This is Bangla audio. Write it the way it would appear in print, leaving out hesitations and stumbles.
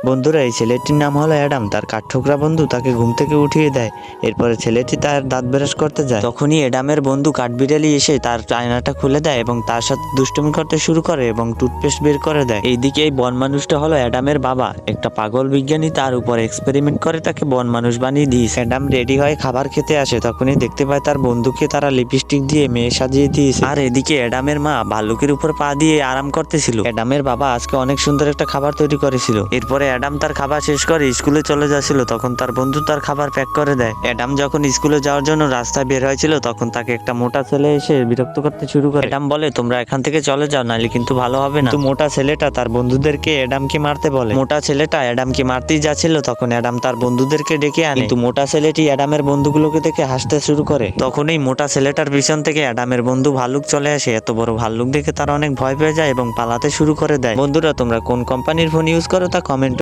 বন্ধুরা, এই ছেলেটির নাম হলো অ্যাডাম। তার কাঠঠোকরা বন্ধু তাকে ঘুম থেকে উঠিয়ে দেয়। এরপরে ছেলেটি তার দাঁত ব্রাশ করতে যায়। তখনই অ্যাডামের বন্ধু কাঠবিড়ালি এসে তার আয়নাটা খুলে দেয় এবং তার সাথে দুষ্টুমি করতে শুরু করে এবং টুথপেস্ট বের করে দেয়। এইদিকে এই বন মানুষটা হলো অ্যাডামের বাবা, একটা পাগল বিজ্ঞানী। তার উপর এক্সপেরিমেন্ট করে তাকে বন মানুষ বানিয়ে দিয়েছে। অ্যাডাম রেডি হয়ে খাবার খেতে আসে, তখনই দেখতে পায় তার বন্ধুকে তারা লিপস্টিক দিয়ে মেয়ে সাজিয়ে দিয়েছে। আর এদিকে অ্যাডামের মা ভাল্লুকের উপর পা দিয়ে আরাম করতেছিল। অ্যাডামের বাবা আজকে অনেক সুন্দর একটা খাবার তৈরি করেছিল। এরপরে অ্যাডাম তার খাবার শেষ করে স্কুলে চলে যাচ্ছিল, তখন তার বন্ধু তার খাবার প্যাক করে দেয়। অ্যাডাম যখন স্কুলে যাওয়ার জন্য রাস্তায় বের হয়েছিল, তখন তাকে একটা মোটা ছেলে এসে বিরক্ত করতে শুরু করে। অ্যাডাম বলে, তোমরা এখান থেকে চলে যাও, নাহলে কিন্তু ভালো হবে না। তো মোটা ছেলেটা তার বন্ধুদেরকে অ্যাডামকে মারতে বলে। মোটা ছেলেটা অ্যাডামকে মারতেই যাচ্ছিল, তখন অ্যাডাম তার বন্ধুদেরকে ডেকে আনে। কিন্তু মোটা ছেলেটি অ্যাডামের বন্ধুগুলোকে দেখে হাসতে শুরু করে। তখন এই মোটা ছেলেটার পিছন থেকে অ্যাডামের বন্ধু ভাল্লুক চলে আসে। এত বড় ভাল্লুক দেখে তারা অনেক ভয় পেয়ে যায় এবং পালাতে শুরু করে দেয়। বন্ধুরা, তোমরা কোন কোম্পানির ফোন ইউজ করো তা কমেন্ট